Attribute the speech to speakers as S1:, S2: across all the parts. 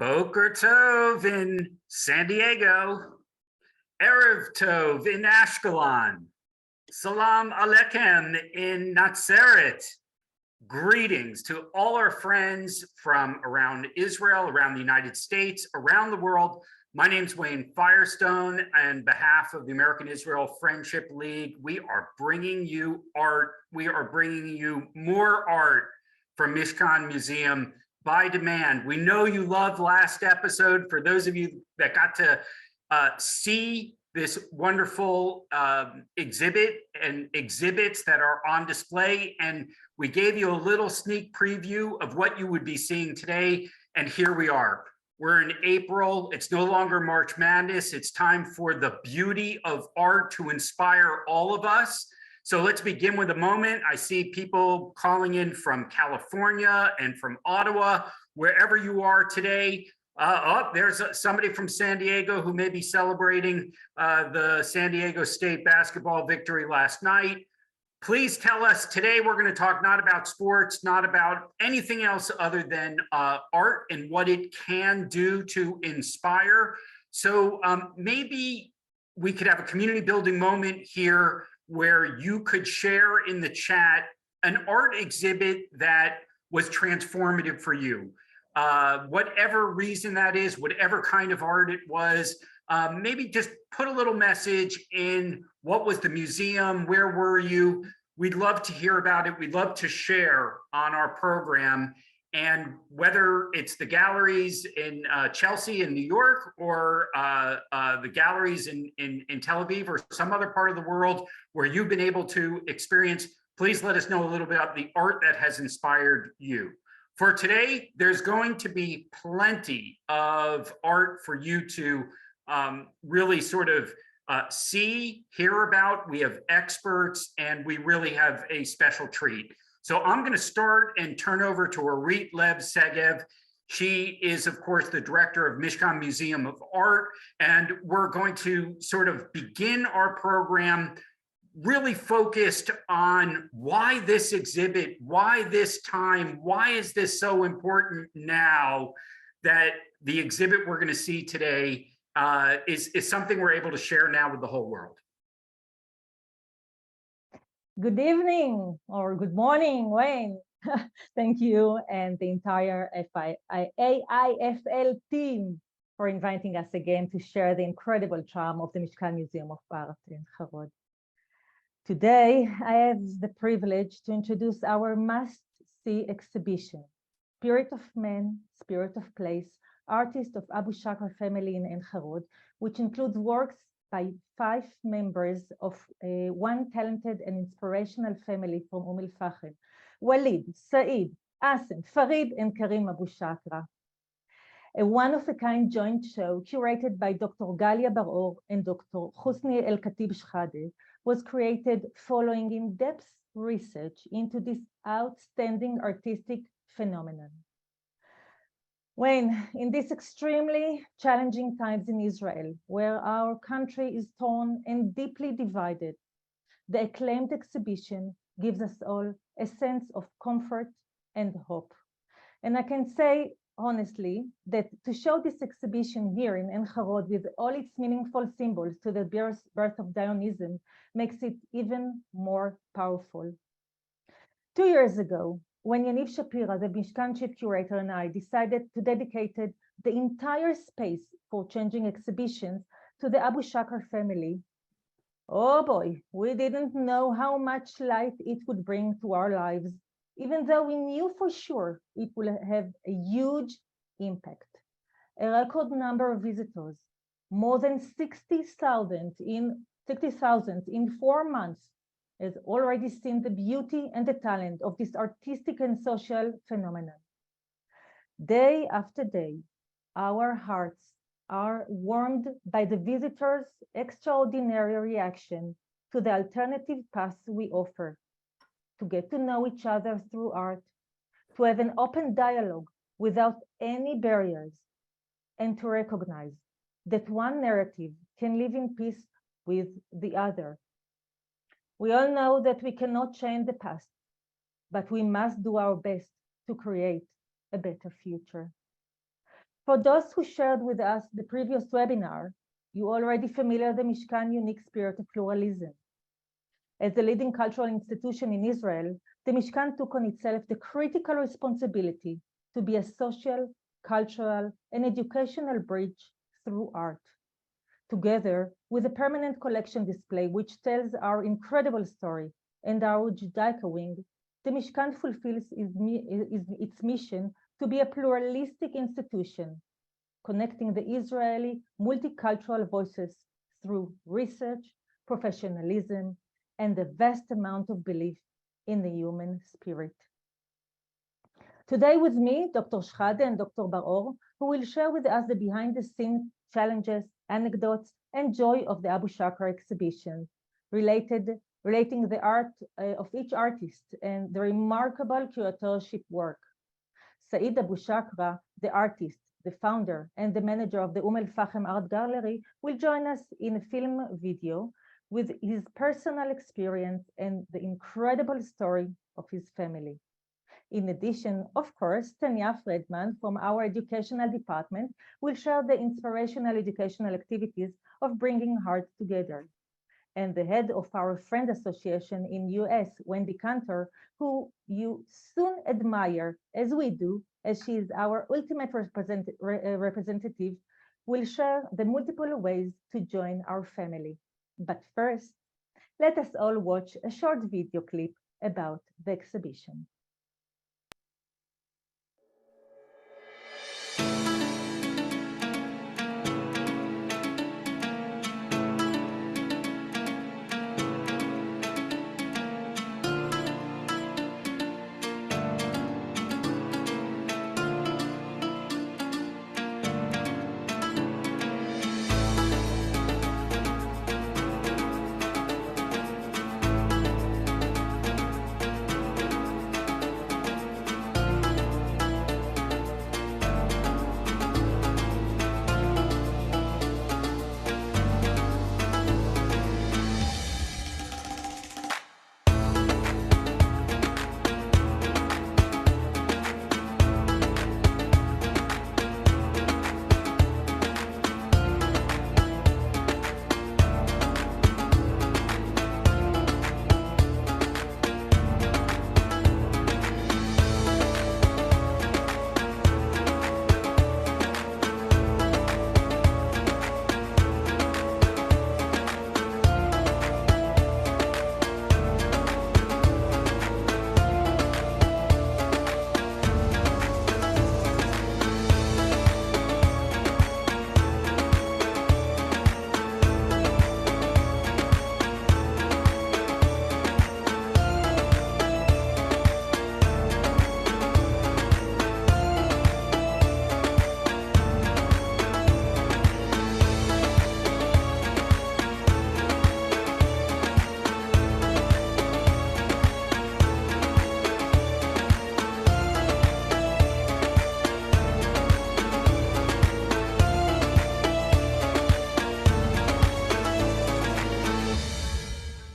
S1: Boker Tov in San Diego, Erev Tov in Ashkelon, Salam Aleikum in Nazareth. Greetings to all our friends from around Israel, around the United States, around the world. My name's Wayne Firestone. On behalf of the American Israel Friendship League, we are bringing you art. We are bringing you more art from Mishkan Museum by demand. We know you loved last episode. For those of you that got to see this wonderful exhibit and exhibits that are on display, and we gave you a little sneak preview of what you would be seeing today, and here we are. We're in April. It's no longer March Madness. It's time for the beauty of art to inspire all of us. So let's begin with a moment. I see people calling in from California and from Ottawa, wherever you are today. There's somebody from San Diego who may be celebrating the San Diego State basketball victory last night. Please tell us, today we're going to talk not about sports, not about anything else other than art and what it can do to inspire. So maybe we could have a community building moment here where you could share in the chat an art exhibit that was transformative for you. Whatever reason that is, whatever kind of art it was, maybe just put a little message in. What was the museum? Where were you? We'd love to hear about it. We'd love to share on our program. And whether it's the galleries in Chelsea in New York, or the galleries in Tel Aviv or some other part of the world where you've been able to experience, please let us know a little bit about the art that has inspired you. For today, there's going to be plenty of art for you to really sort of see, hear about. We have experts, and we really have a special treat. So I'm going to start and turn over to Arit Lev-Segev. She is, of course, the director of Mishkan Museum of Art, and we're going to sort of begin our program really focused on why this exhibit, why this time, why is this so important now that the exhibit we're going to see today is something we're able to share now with the whole world.
S2: Good evening or good morning, Wayne. Thank you and the entire AIFL team for inviting us again to share the incredible charm of the Mishkan Museum of Art in Harod. Today, I have the privilege to introduce our must-see exhibition, Spirit of Man, Spirit of Place, artist of Abu-Shakra family in Ein Herod, which includes works by 5 members of one talented and inspirational family from Umm El Fahem: Walid, Said, Asim, Farid, and Karim Abu-Shakra. A one-of-a-kind joint show curated by Dr. Galia Bar-Or and Dr. Housni Shehada was created following in-depth research into this outstanding artistic phenomenon. When in these extremely challenging times in Israel, where our country is torn and deeply divided, the acclaimed exhibition gives us all a sense of comfort and hope. And I can say honestly that to show this exhibition here in Ein Harod with all its meaningful symbols to the birth of Zionism makes it even more powerful. 2 years ago, when Yaniv Shapira, the Mishkan chief curator, and I decided to dedicate the entire space for changing exhibitions to the Abu-Shakra family, oh boy, we didn't know how much light it would bring to our lives, even though we knew for sure it will have a huge impact. A record number of visitors, more than 60,000 in 4 months, has already seen the beauty and the talent of this artistic and social phenomenon. Day after day, our hearts are warmed by the visitors' extraordinary reaction to the alternative paths we offer, to get to know each other through art, to have an open dialogue without any barriers, and to recognize that one narrative can live in peace with the other. We all know that we cannot change the past, but we must do our best to create a better future. For those who shared with us the previous webinar, you already familiar the Mishkan unique spirit of pluralism. As a leading cultural institution in Israel, the Mishkan took on itself the critical responsibility to be a social, cultural, and educational bridge through art. Together with a permanent collection display which tells our incredible story and our Judaica wing, the Mishkan fulfills its mission to be a pluralistic institution, connecting the Israeli multicultural voices through research, professionalism, and the vast amount of belief in the human spirit. Today with me, Dr. Shehada and Dr. Bar-Or, who will share with us the behind-the-scenes challenges, anecdotes, and joy of the Abu-Shakra exhibition, relating the art of each artist and the remarkable curatorship work. Said Abu-Shakra, the artist, the founder, and the manager of the Umm El Fahem Art Gallery, will join us in a film video with his personal experience and the incredible story of his family. In addition, of course, Tanya Friedman from our educational department will share the inspirational educational activities of bringing hearts together. And the head of our friend association in US, Wendy Cantor, who you soon admire as we do, as she is our ultimate representative, will share the multiple ways to join our family. But first, let us all watch a short video clip about the exhibition.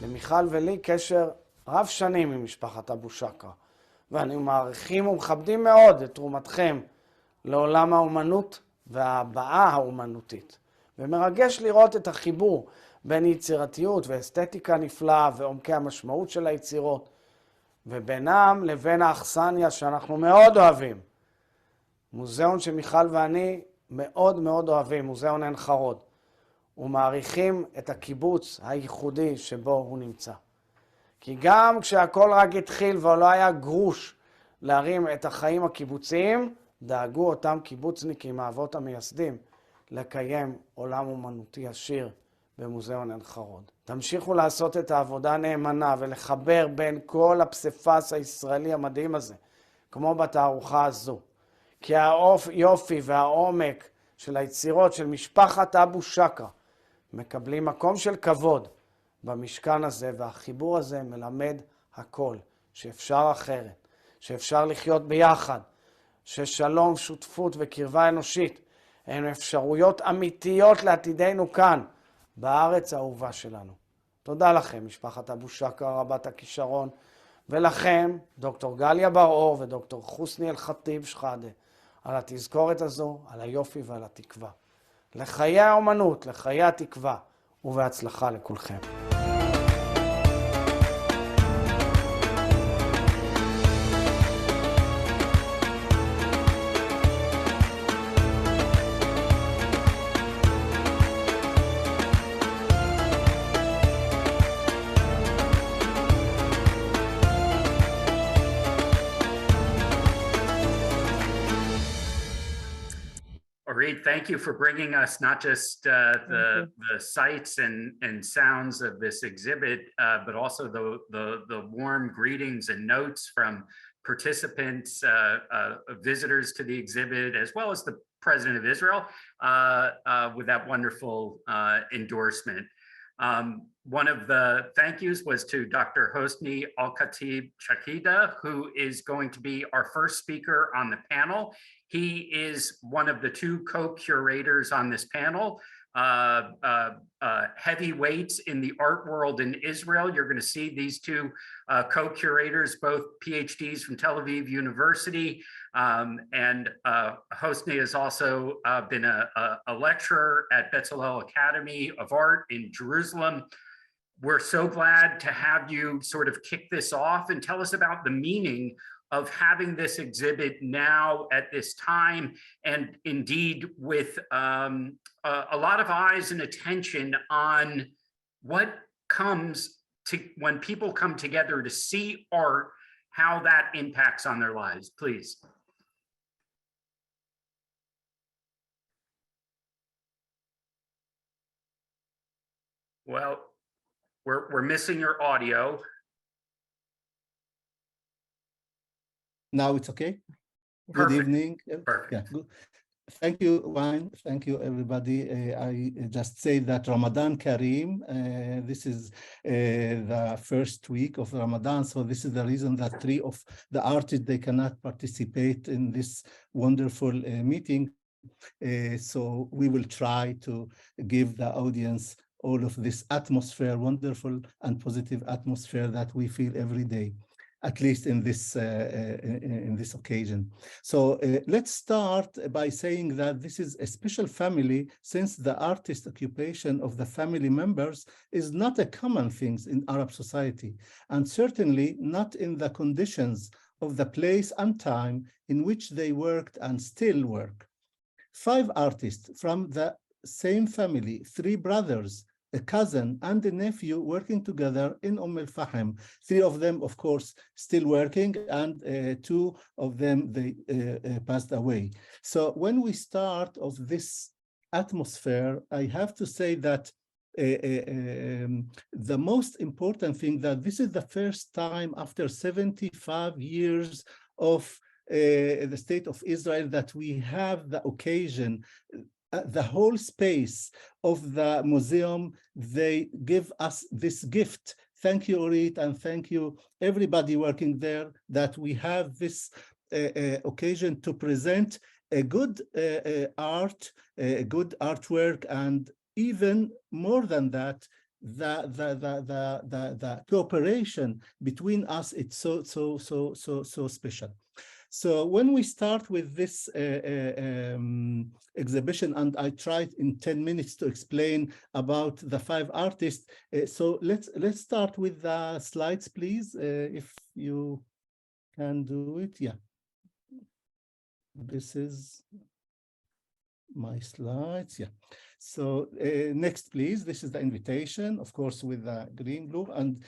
S3: למיכל ולי קשר רב שנים עם משפחת אבו-שקרה, ואנו מעריכים ומכבדים מאוד את תרומתכם לעולם האומנות וההבעה האומנותית. ומרגש לראות את החיבור בין יצירתיות ואסתטיקה נפלאה ועומקי המשמעות של היצירות, ובינם לבין האכסניה שאנחנו מאוד אוהבים. מוזיאון שמיכל ואני מאוד מאוד אוהבים, מוזיאון עין חרוד, ומעריכים את הקיבוץ הייחודי שבו הוא נמצא. כי גם כשהכל רק התחיל ולא היה גרוש להרים את החיים הקיבוציים, דאגו אותם קיבוצניקים, האבות המייסדים, לקיים עולם אומנותי עשיר במוזיאון עין חרוד. תמשיכו לעשות את העבודה נאמנה ולחבר בין כל הפסיפס הישראלי המדהים הזה, כמו בתערוכה הזו. כי היופי והעומק של היצירות של משפחת אבו-שקרה מקבלים מקום של כבוד במשכן הזה, והחיבור הזה מלמד הכל, שאפשר אחרת, שאפשר לחיות ביחד, ששלום, שותפות וקרבה אנושית הן אפשרויות אמיתיות לעתידנו כאן, בארץ האהובה שלנו. תודה לכם, משפחת אבו-שקרה רבת הכישרון, ולכם, דוקטור גליה בר-אור ודוקטור חוסני אל-חטיב שחאדה, על התזכורת הזו, על היופי ועל התקווה. לחיי האומנות, לחיי התקווה, ובהצלחה לכולכם.
S1: Orit, thank you for bringing us not just the sights and sounds of this exhibit, but also the warm greetings and notes from participants, visitors to the exhibit, as well as the President of Israel, with that wonderful endorsement. One of the thank yous was to Dr. Housni Shehada, who is going to be our first speaker on the panel. He is one of the two co-curators on this panel, heavyweights in the art world in Israel. You're going to see these two co-curators, both PhDs from Tel Aviv University, and Housni has also been a lecturer at Bezalel Academy of Art in Jerusalem. We're so glad to have you sort of kick this off and tell us about the meaning of having this exhibit now at this time, and indeed with a lot of eyes and attention on what comes to when people come together to see art, how that impacts on their lives. Please. Well, we're missing your audio.
S4: Now it's okay.
S1: Perfect.
S4: Good evening.
S1: Perfect.
S4: Yeah, good. Thank you, Wayne. Thank you, everybody. I just say that Ramadan Kareem, this is the first week of Ramadan. So this is the reason that three of the artists, they cannot participate in this wonderful meeting. So we will try to give the audience all of this atmosphere, wonderful and positive atmosphere that we feel every day, at least in this occasion. So let's start by saying that this is a special family, since the artist occupation of the family members is not a common thing in Arab society, and certainly not in the conditions of the place and time in which they worked and still work. 5 artists from the same family, 3 brothers, a cousin and a nephew working together in Umm El Fahem. 3 of them, of course, still working, and 2 of them, they passed away. So when we start of this atmosphere, I have to say that the most important thing that this is the first time after 75 years of the state of Israel that we have the occasion, the whole space of the museum, they give us this gift. Thank you, Orit, and thank you everybody working there, that we have this occasion to present a good art, a good artwork, and even more than that, the cooperation between us, it's so special. So when we start with this exhibition, and I tried in 10 minutes to explain about the 5 artists, so let's start with the slides, please, if you can do it. Yeah, this is my slides. Yeah. So next, please. This is the invitation, of course, with the green blue. And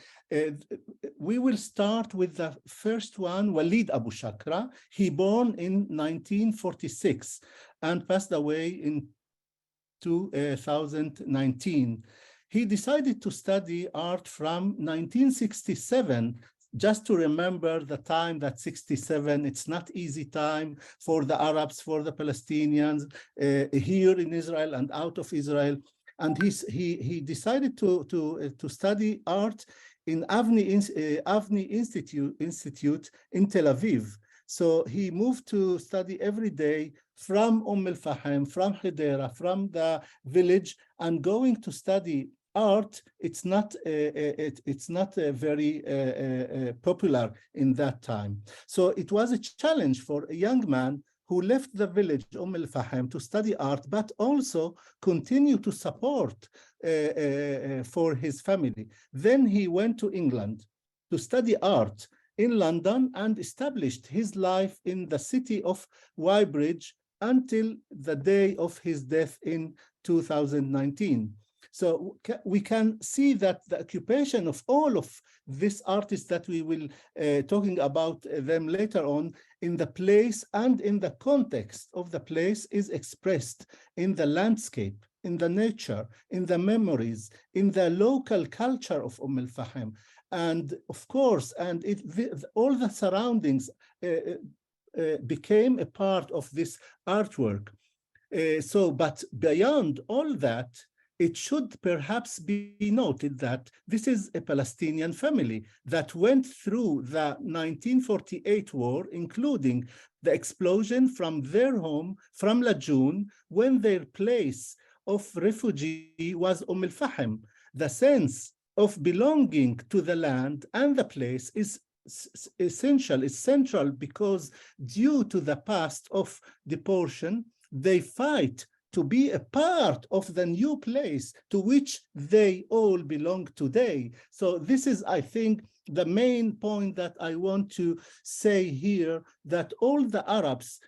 S4: we will start with the first one, Walid Abu-Shakra. He born in 1946 and passed away in 2019. He decided to study art from 1967, just to remember the time that 67, it's not easy time for the Arabs, for the Palestinians, here in Israel and out of Israel. And he decided to study art in Avni Institute in Tel Aviv. So he moved to study every day from El Fahem, from Hedera, from the village, and going to study art. It's not very popular in that time. So it was a challenge for a young man who left the village, El Fahem, to study art, but also continue to support for his family. Then he went to England to study art in London and established his life in the city of Weybridge until the day of his death in 2019. So we can see that the occupation of all of these artists that we will talking about them later on in the place and in the context of the place is expressed in the landscape, in the nature, in the memories, in the local culture of El Fahem. And of course, and all the surroundings became a part of this artwork. But beyond all that, it should perhaps be noted that this is a Palestinian family that went through the 1948 war, including the explosion from their home, from Lajun, when their place of refugee was El Fahem. The sense of belonging to the land and the place is essential, is central, because due to the past of deportation, they fight to be a part of the new place to which they all belong today. So this is, I think, the main point that I want to say here, that all the Arabs,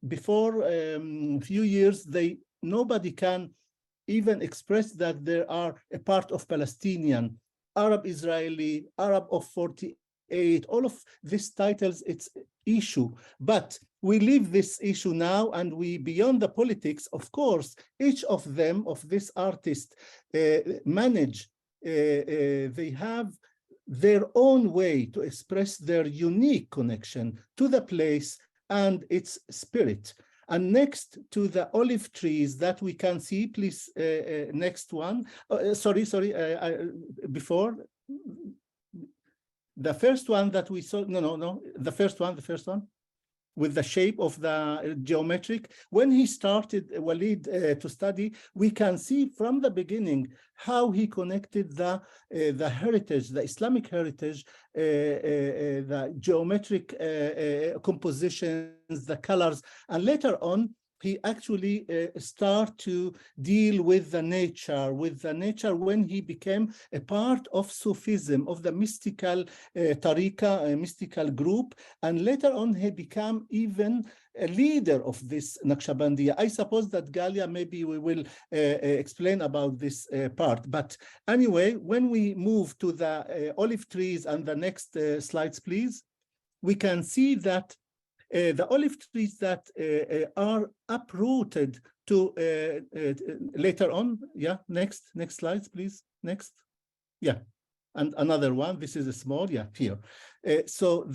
S4: before a few years, nobody can even express that they are a part of Palestinian, Arab Israeli, Arab of 48, all of these titles, it's issue. But we leave this issue now, and we, beyond the politics, of course, each of them, of this artist, manage, they have their own way to express their unique connection to the place and its spirit. And next to the olive trees that we can see, please, next one. Before, the first one that we saw, the first one, with the shape of the geometric. When he started, Walid, to study, we can see from the beginning how he connected the heritage, the Islamic heritage, the geometric compositions, the colors, and later on, he actually start to deal with the nature when he became a part of Sufism, of the mystical tariqa, a mystical group, and later on he became even a leader of this Naqshbandiya. I suppose that Galia, maybe we will explain about this part. But anyway, when we move to the olive trees and the next slides, please, we can see that the olive trees that are uprooted to later on. Yeah, next slides, please. Next. Yeah, and another one. This is a small. Yeah, here. So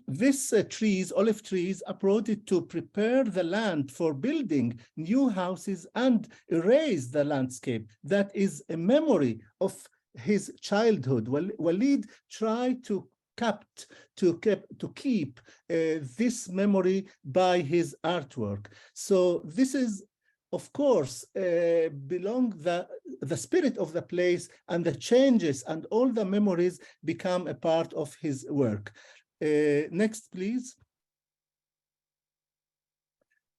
S4: these trees, olive trees, uprooted to prepare the land for building new houses and erase the landscape. That is a memory of his childhood. Walid tried to keep this memory by his artwork. So this is, of course, the spirit of the place, and the changes and all the memories become a part of his work. Next, please.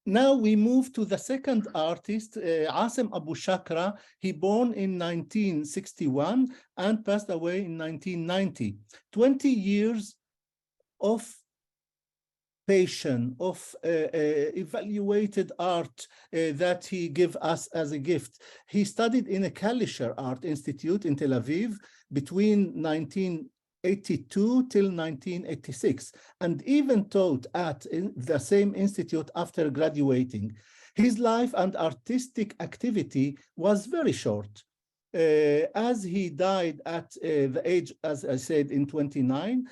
S4: Now we move to the second artist, Asim Abu-Shakra. He born in 1961 and passed away in 1990. 20 years of passion, of evaluated art that he gave us as a gift. He studied in a Kalisher Art Institute in Tel Aviv between 1982 till 1986, and even taught at the same institute after graduating. His life and artistic activity was very short, as he died at the age, as I said, in 29,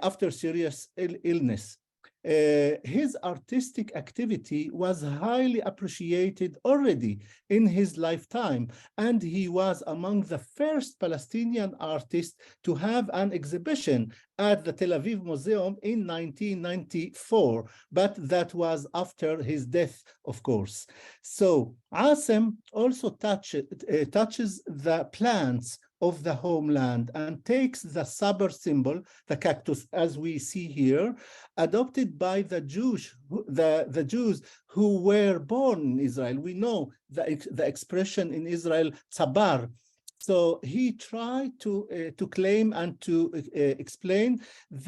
S4: after serious illness. His artistic activity was highly appreciated already in his lifetime, and he was among the first Palestinian artists to have an exhibition at the Tel Aviv Museum in 1994, but that was after his death, of course. So Asim also touches the plants of the homeland and takes the Saber symbol, the cactus, as we see here, adopted by the Jews who were born in Israel. We know the expression in Israel, tzabar. So he tried to claim and to explain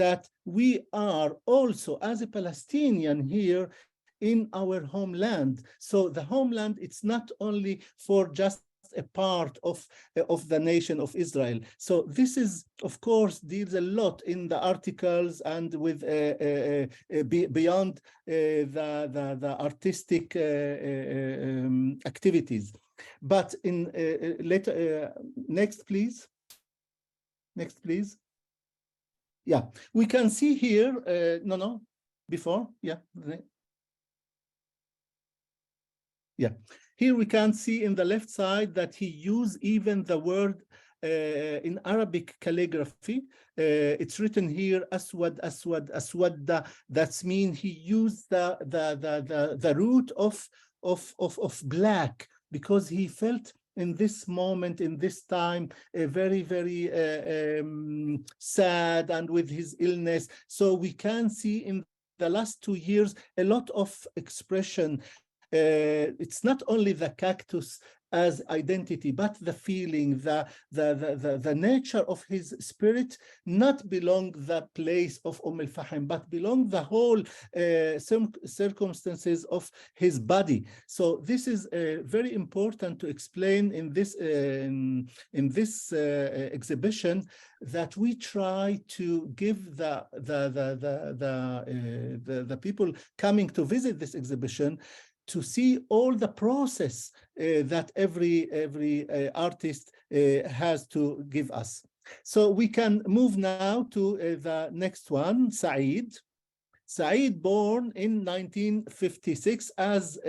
S4: that we are also, as a Palestinian here, in our homeland. So the homeland, it's not only for just a part of the nation of Israel. So this is, of course, deals a lot in the articles and with beyond the artistic activities. But in later, next, please. Next, please. Yeah, we can see here, before, yeah. Yeah, here we can see in the left side that he used even the word in Arabic calligraphy. It's written here, aswad, aswad, aswadda. That's mean he used the root of black, because he felt in this moment, in this time, very, very sad and with his illness. So we can see in the last 2 years a lot of expression. It's not only the cactus as identity, but the feeling, the nature of his spirit, not belong the place of El Fahem, but belong the whole circumstances of his body. So this is very important to explain in this exhibition, that we try to give the people coming to visit this exhibition to see all the process that every artist has to give us. So we can move now to the next one, Saeed. Saeed, born in 1956, as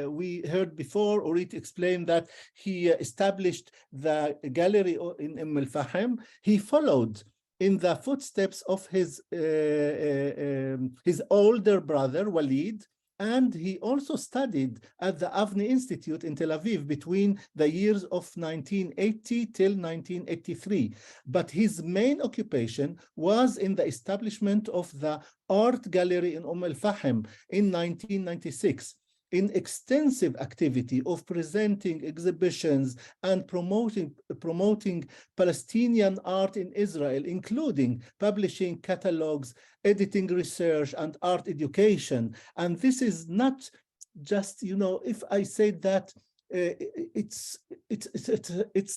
S4: we heard before, Orit explained that he established the gallery in Umm El Fahem. He followed in the footsteps of his older brother, Walid, and he also studied at the Avni Institute in Tel Aviv between the years of 1980 till 1983. But his main occupation was in the establishment of the art gallery in Umm El Fahem in 1996. In extensive activity of presenting exhibitions and promoting Palestinian art in Israel, including publishing catalogs, editing research, and art education. And this is not just, if I say that, it's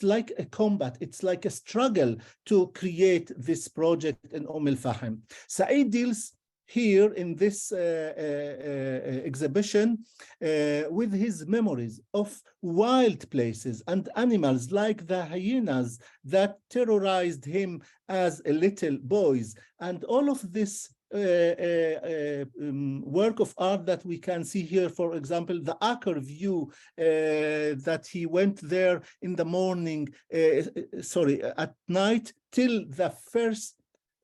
S4: like a combat, it's like a struggle to create this project in Umm El Fahem. Saeed deals here in this exhibition with his memories of wild places and animals like the hyenas that terrorized him as a little boy. And all of this work of art that we can see here, for example, the Aker view that he went there in the morning, at night till the first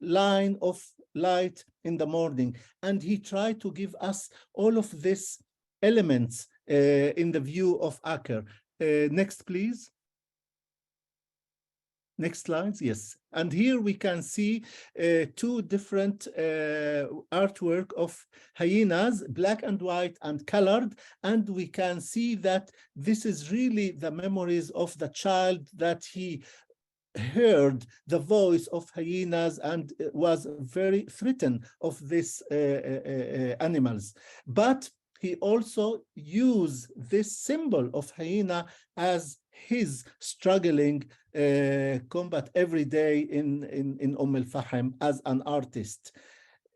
S4: line of light in the morning, and he tried to give us all of these elements in the view of Aker. Next, please. Next slides, yes. And here we can see two different artwork of hyenas, black and white and colored, and we can see that this is really the memories of the child that he heard the voice of hyenas and was very threatened of these animals. But he also used this symbol of hyena as his struggling combat every day in Umm El Fahem as an artist.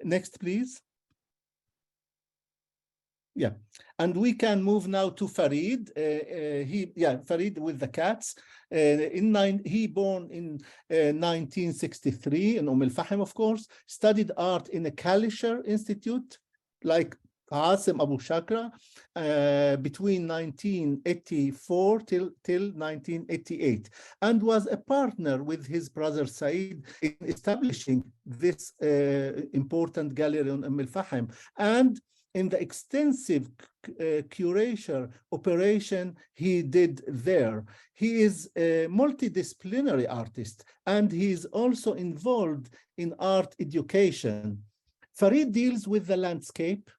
S4: Next, please. Yeah, and we can move now to Farid. Farid with the cats. He born in 1963 in Umm El Fahem, of course. Studied art in a Kalisher Institute, like Asim Abu-Shakra, between 1984 till 1988, and was a partner with his brother Saeed in establishing this important gallery on Umm El Fahem. And in the extensive curation operation he did there. He is a multidisciplinary artist, and he is also involved in art education. Farid deals with the landscape,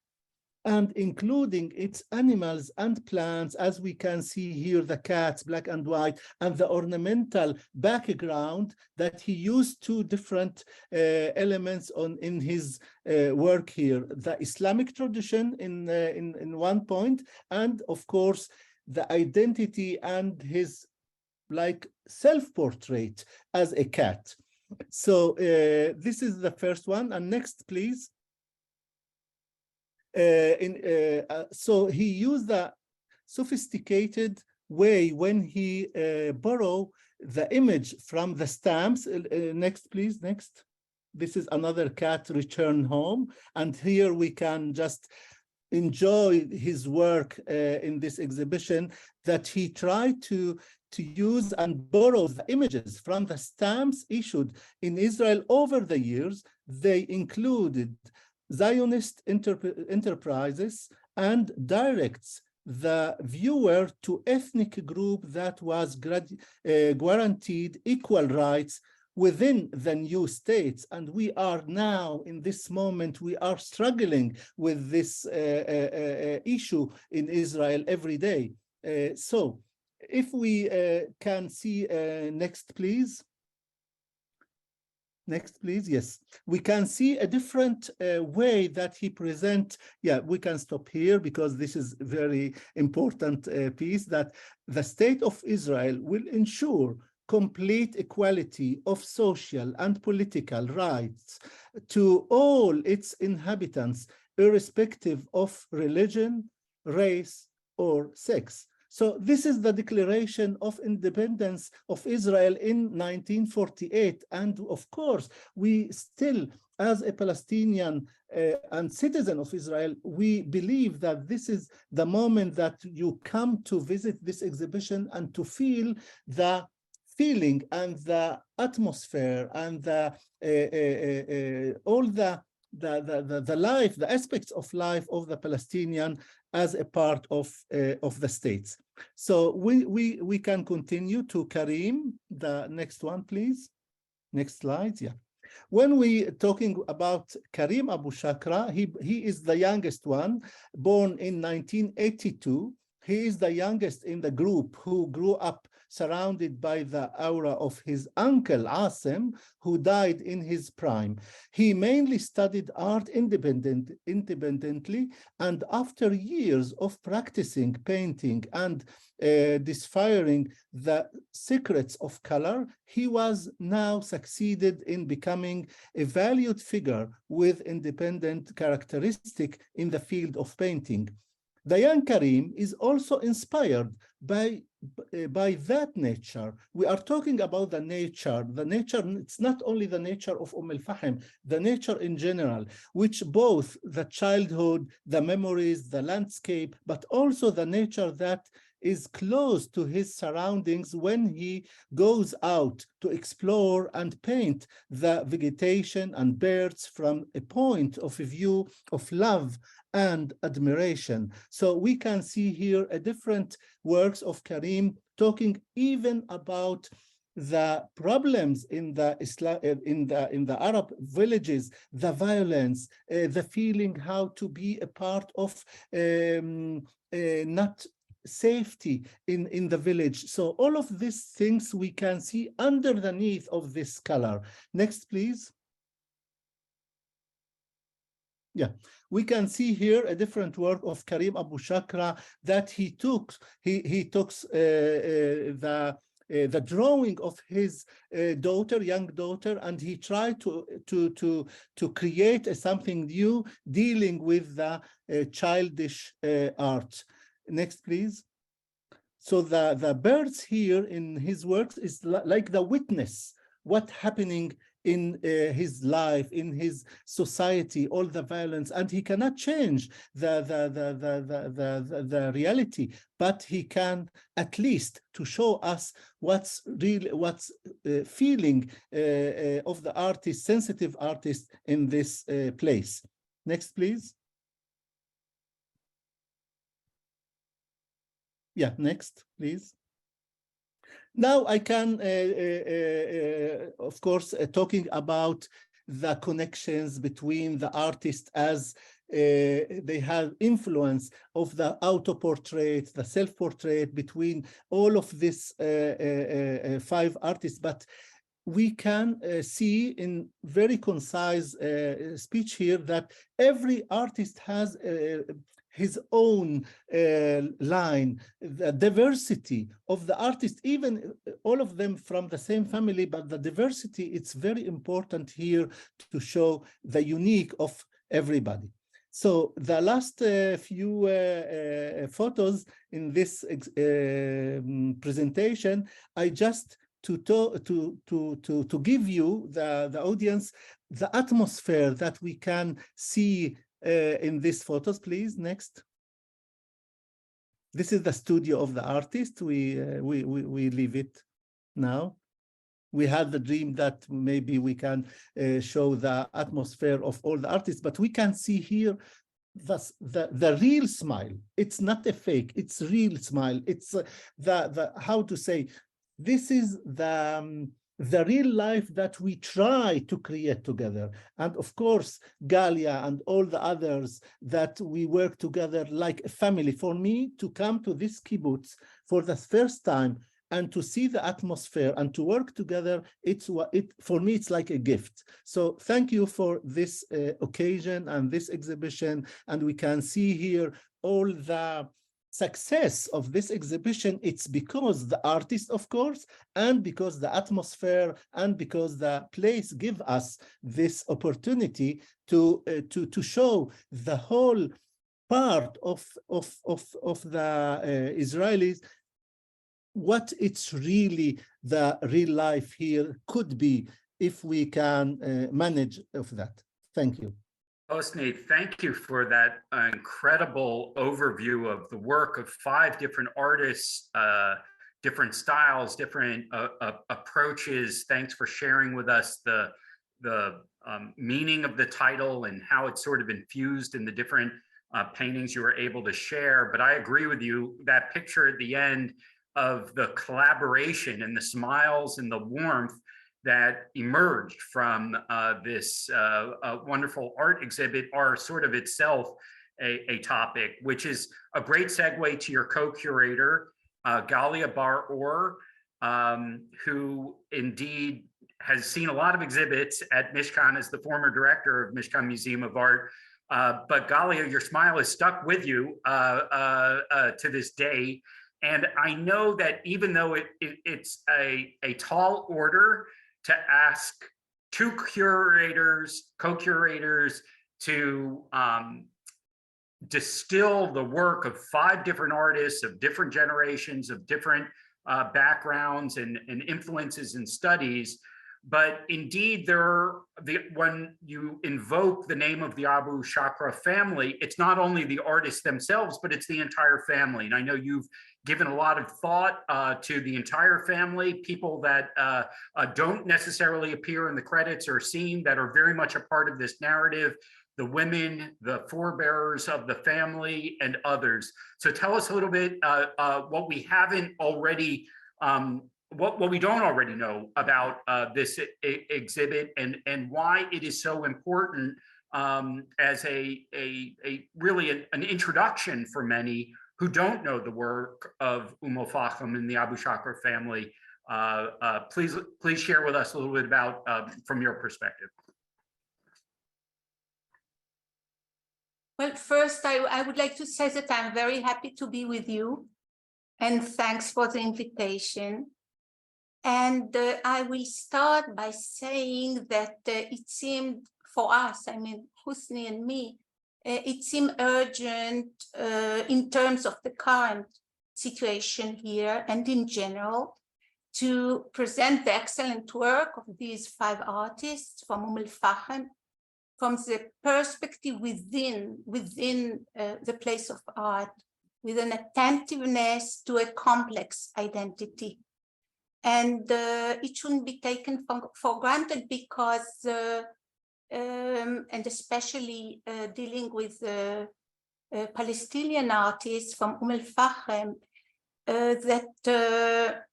S4: and including its animals and plants, as we can see here, the cats, black and white, and the ornamental background that he used two different elements in his work here. The Islamic tradition in one point, and of course, the identity and his like self-portrait as a cat. So this is the first one. And next, please. So he used the sophisticated way when he borrowed the image from the stamps. Next, please, next. This is another cat return home. And here we can just enjoy his work in this exhibition, that he tried to use and borrow the images from the stamps issued in Israel over the years. They included Zionist enterprises and directs the viewer to ethnic group that was guaranteed equal rights within the new states. And we are now, in this moment, we are struggling with this issue in Israel every day. So if we can see, next, please. Next, please. Yes, we can see a different way that he present. Yeah, we can stop here because this is very important piece, that the state of Israel will ensure complete equality of social and political rights to all its inhabitants, irrespective of religion, race, or sex. So this is the Declaration of Independence of Israel in 1948. And of course, we still, as a Palestinian and citizen of Israel, we believe that this is the moment that you come to visit this exhibition and to feel the feeling and the atmosphere and the all the life, the aspects of life of the Palestinian as a part of the states. So we can continue to Karim. The next one, please. Next slide. Yeah. When we talking about Karim Abu-Shakra, he is the youngest one, born in 1982. He is the youngest in the group who grew up surrounded by the aura of his uncle Asim, who died in his prime. He mainly studied art independently, and after years of practicing painting and deciphering the secrets of color, he was now succeeded in becoming a valued figure with independent characteristic in the field of painting. The young Karim is also inspired by that nature. We are talking about the nature. The nature, it's not only the nature of Umm El Fahem, the nature in general, which both the childhood, the memories, the landscape, but also the nature that is close to his surroundings when he goes out to explore and paint the vegetation and birds from a point of view of love and admiration. So we can see here a different works of Karim talking even about the problems in the Arab villages, the violence, the feeling how to be a part of not safety in the village. So all of these things we can see underneath of this color. Next, please. Yeah, we can see here a different work of Karim Abu-Shakra that he took the drawing of his young daughter, and he tried to create something new dealing with the childish art. Next, please. So the birds here in his works is like the witness, what's happening in his life, in his society, all the violence, and he cannot change the reality, but he can at least to show us what's feeling of the artist, sensitive artist in this place. Next, please. Yeah, next, please. Now I can, of course, talking about the connections between the artists as they have influence of the auto-portrait, the self-portrait between all of these 5 artists, but we can see in very concise speech here that every artist has his own line, the diversity of the artists, even all of them from the same family, but the diversity, it's very important here to show the unique of everybody. So the last few photos in this presentation, I just to give you, the audience, the atmosphere that we can see in these photos. Please, next. This is the studio of the artist. We leave it now. We had the dream that maybe we can show the atmosphere of all the artists, but we can see here the real smile. It's not a fake, it's real smile. It's the how to say, this is the real life that we try to create together. And of course, Galia and all the others that we work together like a family. For me, to come to this kibbutz for the first time and to see the atmosphere and to work together, for me, it's like a gift. So thank you for this occasion and this exhibition. And we can see here all the success of this exhibition. It's because the artist, of course, and because the atmosphere and because the place give us this opportunity to show the whole part of the Israelis, what it's really the real life here could be if we can manage of that. Thank you.
S1: Housni, thank you for that incredible overview of the work of 5 different artists, different styles, different approaches. Thanks for sharing with us the meaning of the title and how it's sort of infused in the different paintings you were able to share. But I agree with you, that picture at the end of the collaboration and the smiles and the warmth that emerged from this wonderful art exhibit are sort of itself a topic, which is a great segue to your co-curator, Galia Bar-Or, who indeed has seen a lot of exhibits at Mishkan as the former director of Mishkan Museum of Art. But Galia, your smile is stuck with you to this day. And I know that even though it's a tall order to ask 2 curators, co-curators to distill the work of 5 different artists of different generations, of different backgrounds and influences and studies. But indeed, when you invoke the name of the Abu-Shakra family, it's not only the artists themselves, but it's the entire family. And I know you've given a lot of thought to the entire family, people that don't necessarily appear in the credits or seen, that are very much a part of this narrative, the women, the forebearers of the family, and others. So tell us a little bit what we haven't already what we don't already know about this exhibit, and why it is so important as really an introduction for many who don't know the work of Umm El Fahem and the Abu-Shakra family. Please share with us a little bit about from your perspective.
S5: Well, first, I would like to say that I'm very happy to be with you, and thanks for the invitation. And I will start by saying that it seemed for us, I mean, Housni and me, it seemed urgent in terms of the current situation here and in general to present the excellent work of these 5 artists from Umm El Fahem from the perspective within the place of art, with an attentiveness to a complex identity. And it shouldn't be taken for granted because, and especially dealing with Palestinian artists from Umm El Fahem, that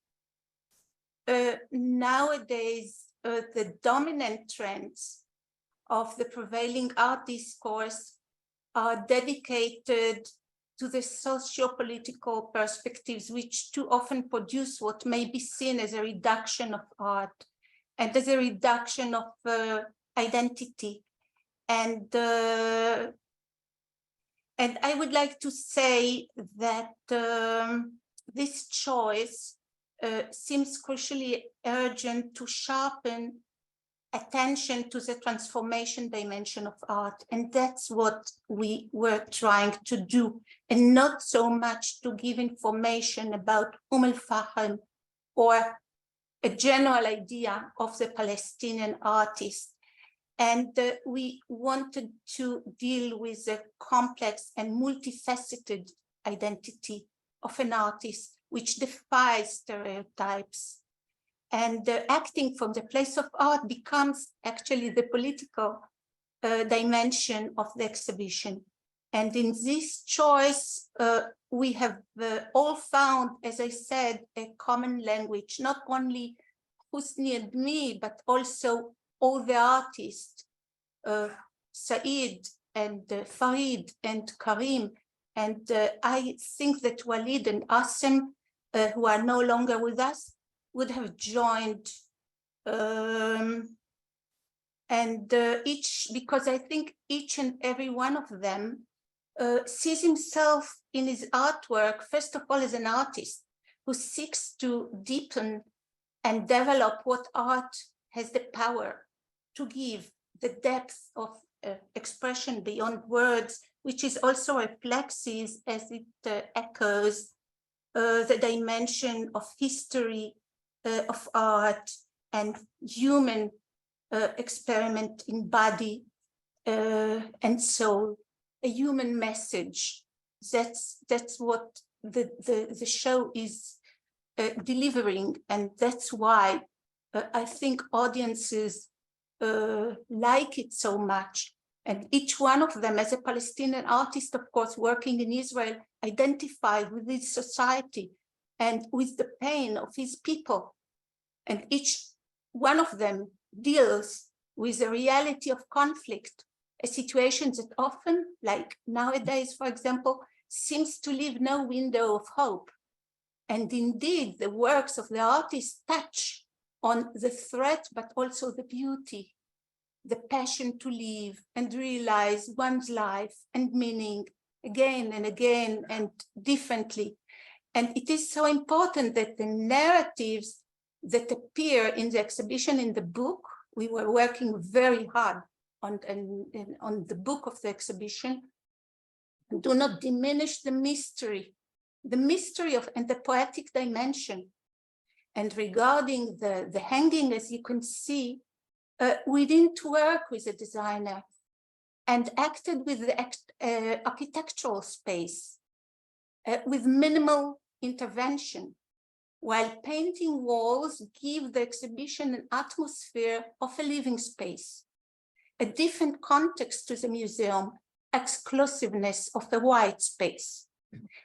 S5: nowadays the dominant trends of the prevailing art discourse are dedicated to the socio-political perspectives, which too often produce what may be seen as a reduction of art and as a reduction of identity. And I would like to say that this choice seems crucially urgent to sharpen attention to the transformation dimension of art. And that's what we were trying to do, and not so much to give information about El Fahem or a general idea of the Palestinian artist. And we wanted to deal with the complex and multifaceted identity of an artist, which defies stereotypes. And acting from the place of art becomes actually the political dimension of the exhibition. And in this choice, we have all found, as I said, a common language, not only Housni and me, but also all the artists, Said and Farid and Karim. And I think that Walid and Assem, who are no longer with us, would have joined. Because I think each and every one of them sees himself in his artwork, first of all, as an artist who seeks to deepen and develop what art has the power to give, the depth of expression beyond words, which is also reflexive as it echoes the dimension of history, of art and human experiment in body and soul, a human message. That's what the show is delivering, and that's why I think audiences like it so much. And each one of them, as a Palestinian artist, of course, working in Israel, identified with his society and with the pain of his people. And each one of them deals with the reality of conflict, a situation that often, like nowadays, for example, seems to leave no window of hope. And indeed, the works of the artist touch on the threat, but also the beauty, the passion to live and realize one's life and meaning again and again and differently. And it is so important that the narratives that appear in the exhibition, in the book, we were working very hard on the book of the exhibition, do not diminish the mystery of and the poetic dimension. And regarding the hanging, as you can see, we didn't work with a designer and acted with the architectural space with minimal intervention, while painting walls give the exhibition an atmosphere of a living space, a different context to the museum, exclusiveness of the white space.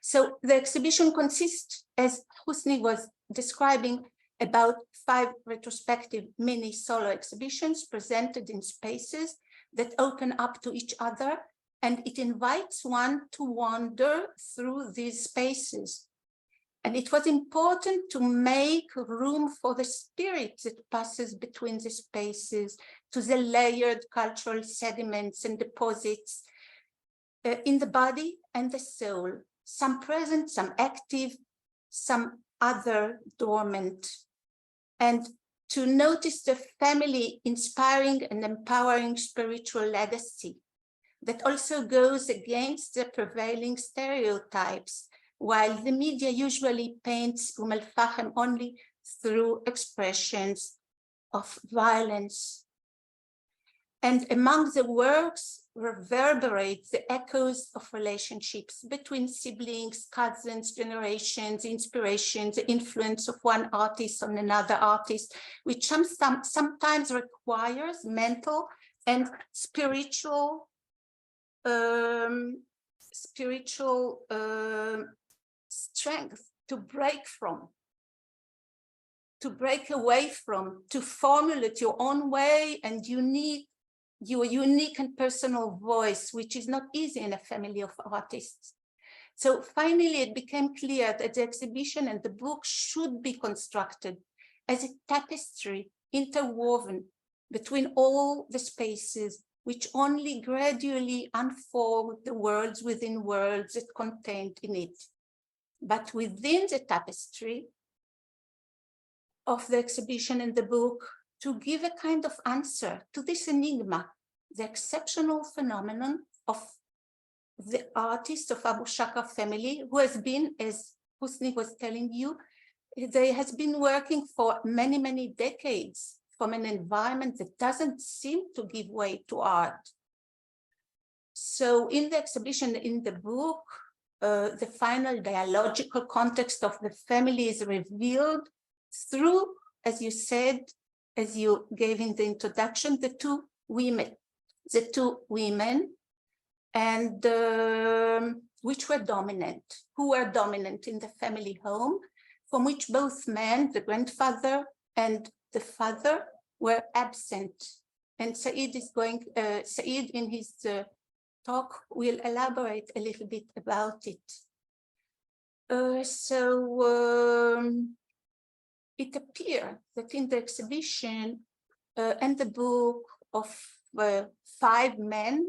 S5: So the exhibition consists, as Housni was describing, about 5 retrospective mini solo exhibitions presented in spaces that open up to each other, and it invites one to wander through these spaces. And it was important to make room for the spirit that passes between the spaces, to the layered cultural sediments and deposits in the body and the soul, some present, some active, some other dormant. And to notice the family inspiring and empowering spiritual legacy that also goes against the prevailing stereotypes, while the media usually paints Umm El Fahem only through expressions of violence. And among the works reverberate the echoes of relationships between siblings, cousins, generations, inspirations, the influence of one artist on another artist, which sometimes requires mental and spiritual strength to break from, to break away from, to formulate your own way and your unique and personal voice, which is not easy in a family of artists. So finally, it became clear that the exhibition and the book should be constructed as a tapestry interwoven between all the spaces, which only gradually unfold the worlds within worlds it contained in it. But within the tapestry of the exhibition and the book, to give a kind of answer to this enigma, the exceptional phenomenon of the artist of Abu-Shakra family, who has been, as Housni was telling you, they has been working for many, many decades from an environment that doesn't seem to give way to art. So in the exhibition, in the book, the final dialogical context of the family is revealed through, as you said, as you gave in the introduction, the two women, and which were dominant, who were dominant in the family home, from which both men, the grandfather and the father, were absent. And Said in his talk will elaborate a little bit about it. It appears that in the exhibition and the book of 5 men,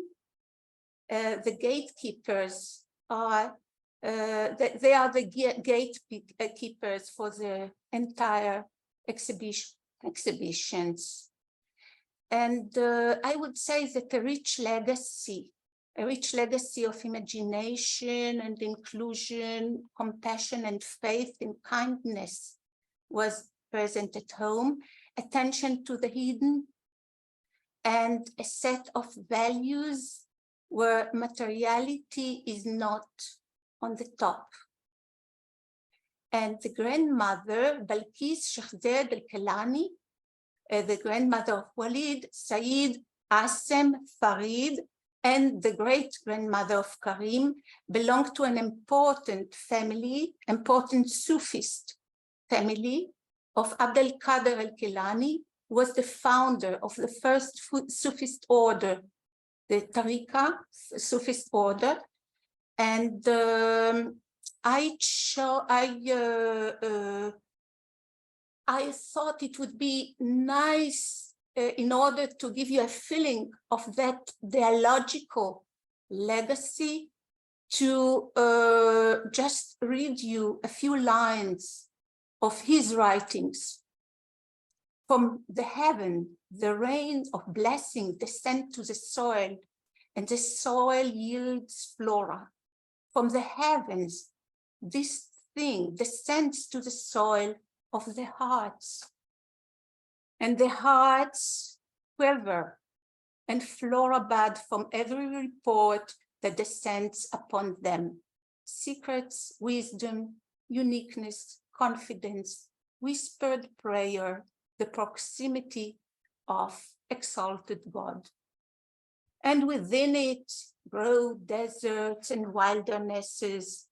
S5: the gatekeepers are, they are the gatekeepers for the entire exhibitions. And I would say that a rich legacy of imagination and inclusion, compassion and faith in kindness was present at home, attention to the hidden, and a set of values where materiality is not on the top. And the grandmother, Balkis Shehada al-Kelani, the grandmother of Walid, Said, Assem, Farid, and the great-grandmother of Karim, belonged to an important family, important Sufist family of Abd al-Qadir al-Kelani, who was the founder of the first Sufist order, the Tariqa Sufist order. And I thought it would be nice in order to give you a feeling of that dialogical legacy to just read you a few lines of his writings. From the heaven, the rain of blessing descends to the soil, and the soil yields flora. From the heavens, this thing descends to the soil of the hearts, and the hearts quiver and flora bud from every report that descends upon them. Secrets, wisdom, uniqueness, confidence, whispered prayer, the proximity of exalted God. And within it grow deserts and wildernesses,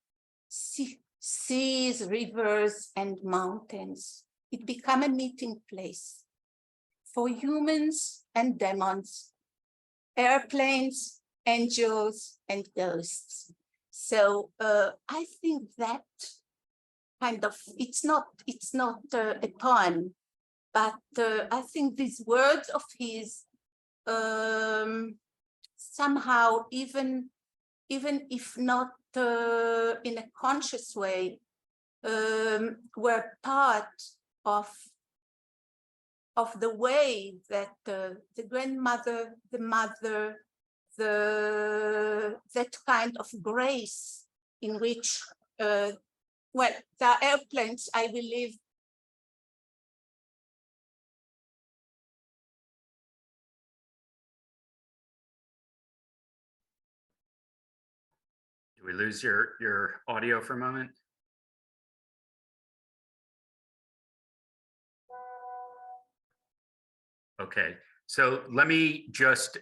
S5: seas, rivers, and mountains. It became a meeting place for humans and demons, airplanes, angels, and ghosts. So I think that kind of, it's not a poem, but I think these words of his somehow, even if not in a conscious way, were part of the way that the grandmother, the mother, that kind of grace in which, well, the airplanes, I believe,
S1: Do we lose your audio for a moment? Okay, so let me just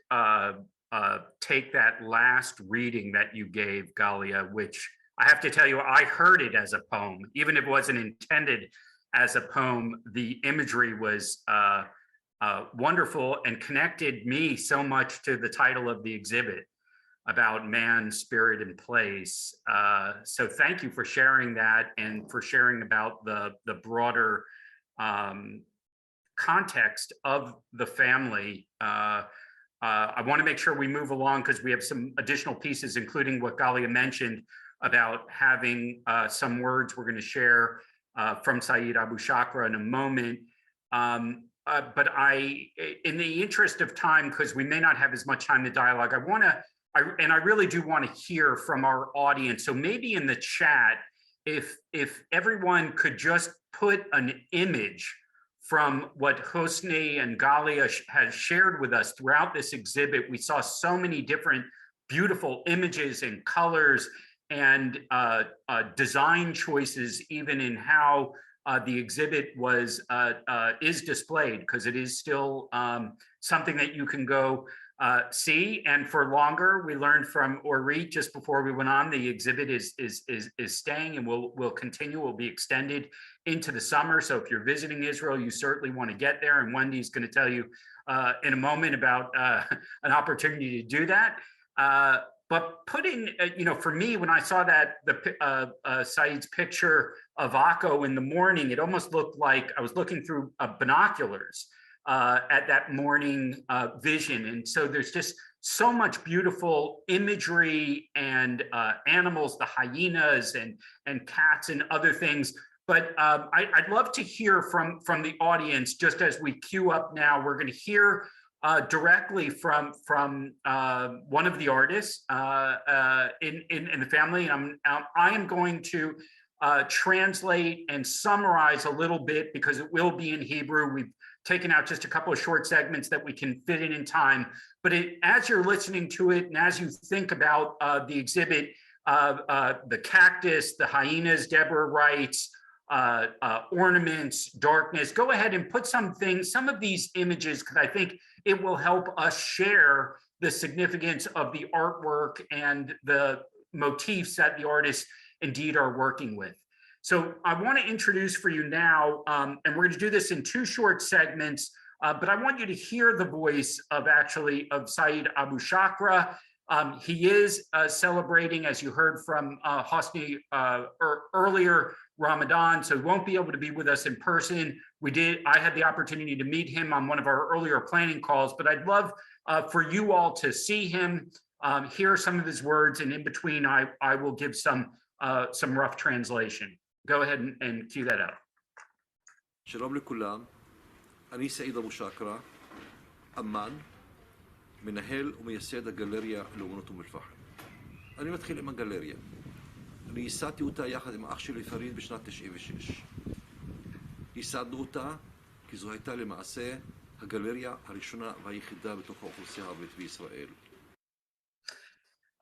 S1: take that last reading that you gave, Galia, which I have to tell you, I heard it as a poem, even if it wasn't intended as a poem. The imagery was wonderful and connected me so much to the title of the exhibit about man, spirit, and place. So thank you for sharing that and for sharing about the broader context of the family. I want to make sure we move along because we have some additional pieces, including what Galia mentioned about having some words we're going to share from Saeed Abu-Shakra in a moment. But in the interest of time, because we may not have as much time to dialogue, I really do want to hear from our audience. So maybe in the chat, if everyone could just put an image from what Housni and Galia has shared with us throughout this exhibit. We saw so many different beautiful images and colors and design choices, even in how the exhibit is displayed, because it is still something that you can go see. And for longer, we learned from Orit just before we went on, the exhibit is staying and will continue, will be extended into the summer. So if you're visiting Israel, you certainly want to get there. And Wendy's going to tell you in a moment about an opportunity to do that. But putting, for me, when I saw that, Saeed's picture of Akko in the morning, it almost looked like I was looking through binoculars at that morning vision. And so there's just so much beautiful imagery and animals, the hyenas and cats and other things. But I'd love to hear from the audience, just as we queue up now. We're going to hear directly from one of the artists in the family. And I am going to translate and summarize a little bit because it will be in Hebrew. We've taken out just a couple of short segments that we can fit in time. But as you're listening to it and as you think about the exhibit, the cactus, the hyenas, Deborah writes, ornaments, darkness, go ahead and put some of these images, because I think it will help us share the significance of the artwork and the motifs that the artists indeed are working with. So I want to introduce for you now, and we're going to do this in two short segments, but I want you to hear the voice of Saeed Abu-Shakra. He is celebrating, as you heard from Housni earlier, Ramadan, so he won't be able to be with us in person. I had the opportunity to meet him on one of our earlier planning calls, but I'd love for you all to see him, hear some of his words, and in between I will give some rough translation. Go ahead and cue that up.
S6: שלום לכולם, אני סעיד אבו-שקרה, אמן, מנהל ומייסד הגלריה לאומנות אום אל-פחם. אני מתחיל עם הגלריה. אני ייסדתי אותה יחד עם אח שלי פריד בשנת 96. ייסדנו אותה כי זו הייתה למעשה הגלריה הראשונה והיחידה בתוך האוכלוסייה הערבית בישראל.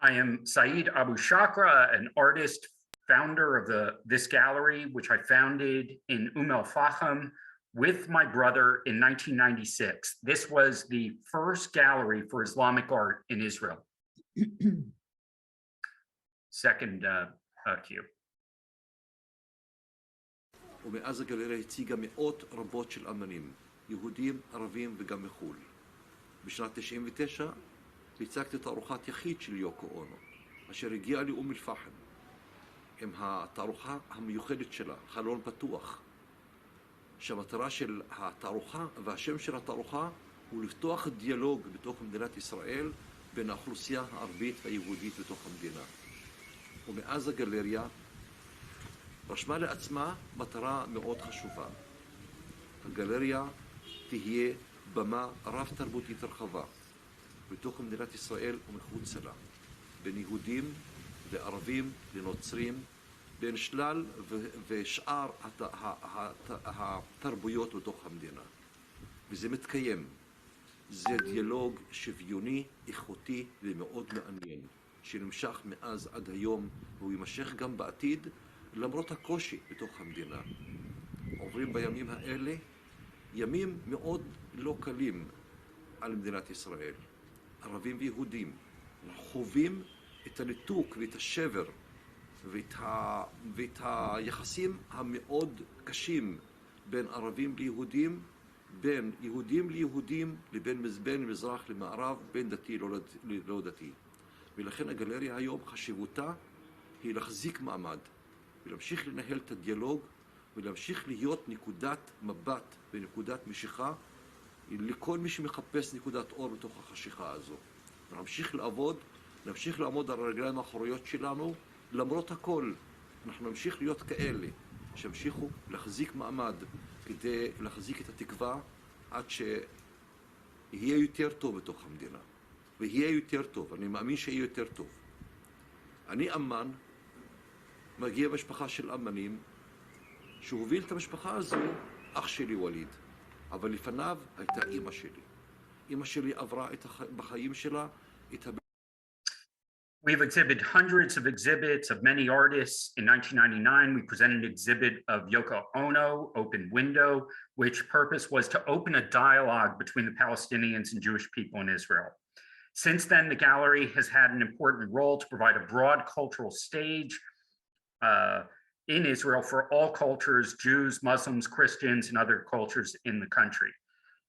S1: I am Saeed Abu-Shakra, an artist, founder of this gallery, which I founded in El Fahem with my brother in 1996. This was the first gallery for Islamic art in Israel. Second cue.
S6: ומאז הגלריה הציגה מאות רבות של אמנים, יהודים, ערבים וגם מחו"ל. בשנת 99 הצגתי תערוכת יחיד של יוקו אונו, אשר הגיעה לאום אל-פחם, עם התערוכה המיוחדת שלה, חלון פתוח, שהמטרה של התערוכה והשם של התערוכה הוא לפתוח דיאלוג בתוך מדינת ישראל בין האוכלוסייה הערבית והיהודית בתוך המדינה. ומאז הגלריה רשמה לעצמה מטרה מאוד חשובה. הגלריה תהיה במה רב-תרבותית רחבה בתוך מדינת ישראל ומחוצה לה, בין יהודים וערבים ונוצרים, בין שלל ושאר התרבויות בתוך המדינה. וזה מתקיים. זה דיאלוג שוויוני, איכותי ומאוד מעניין, שנמשך מאז עד היום, והוא יימשך גם בעתיד, למרות הקושי בתוך המדינה. עוברים בימים האלה ימים מאוד לא קלים על מדינת ישראל. ערבים ויהודים חווים את הניתוק ואת השבר ואת היחסים המאוד קשים בין ערבים ליהודים, בין יהודים ליהודים, בין מזרח למערב, בין דתי ללא דתי. ולכן הגלריה היום חשיבותה היא להחזיק מעמד, ולהמשיך לנהל את הדיאלוג, ולהמשיך להיות נקודת מבט ונקודת משיכה לכל מי שמחפש נקודת אור בתוך החשיכה הזו. נמשיך לעבוד, נמשיך לעמוד על הרגליים האחוריות שלנו, למרות הכל. אנחנו נמשיך להיות כאלה שהמשיכו להחזיק מעמד כדי להחזיק את התקווה עד שיהיה יותר טוב בתוך המדינה. ויהיה יותר טוב, אני מאמין שיהיה יותר טוב. אני אמן, מגיע משפחה של אמנים, שהוביל את המשפחה הזו, אח שלי וליד. אבל לפניו הייתה אמא שלי. אמא שלי עברה בחיים שלה את
S1: We've exhibited hundreds of exhibits of many artists. In 1999, we presented an exhibit of Yoko Ono, Open Window, which purpose was to open a dialogue between the Palestinians and Jewish people in Israel. Since then, the gallery has had an important role to provide a broad cultural stage in Israel for all cultures, Jews, Muslims, Christians, and other cultures in the country.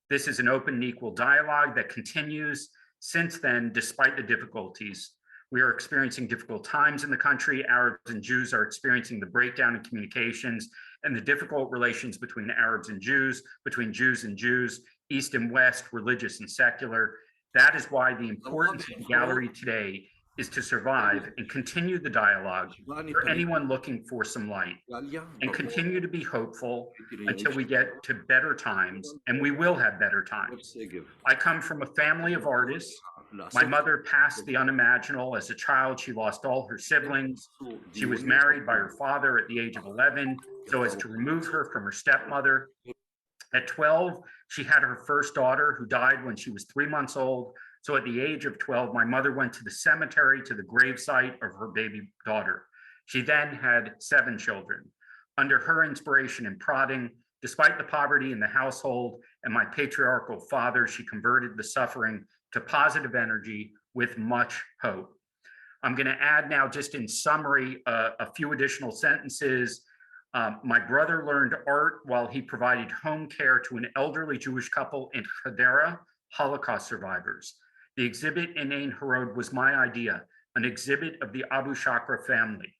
S1: This is an open and equal dialogue that continues since then, despite the difficulties. We are experiencing difficult times in the country. Arabs and Jews are experiencing the breakdown in communications and the difficult relations between Arabs and Jews, between Jews and Jews, East and West, religious and secular. That is why the importance of the gallery today is to survive and continue the dialogue for anyone looking for some light and continue to be hopeful until we get to better times, and we will have better times. I come from a family of artists. My mother passed the unimaginable. As a child, she lost all her siblings. She was married by her father at the age of 11, so as to remove her from her stepmother. At 12, she had her first daughter who died when she was 3 months old. So at the age of 12, my mother went to the cemetery to the gravesite of her baby daughter. She then had 7 children. Under her inspiration and prodding, despite the poverty in the household and my patriarchal father, she converted the suffering to positive energy with much hope. I'm going to add now, just in summary, a few additional sentences. My brother learned art while he provided home care to an elderly Jewish couple in Hadera, Holocaust survivors. The exhibit in Ein Herod was my idea, an exhibit of the Abu-Shakra family.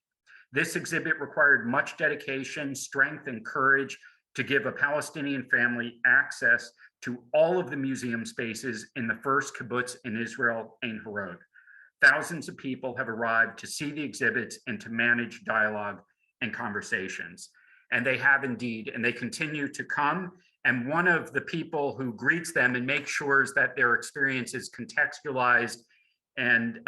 S1: This exhibit required much dedication, strength, and courage to give a Palestinian family access to all of the museum spaces in the first kibbutz in Israel, Ein Herod. Thousands of people have arrived to see the exhibits and to manage dialogue and conversations. And they have indeed, and they continue to come. And one of the people who greets them and makes sure that their experience is contextualized and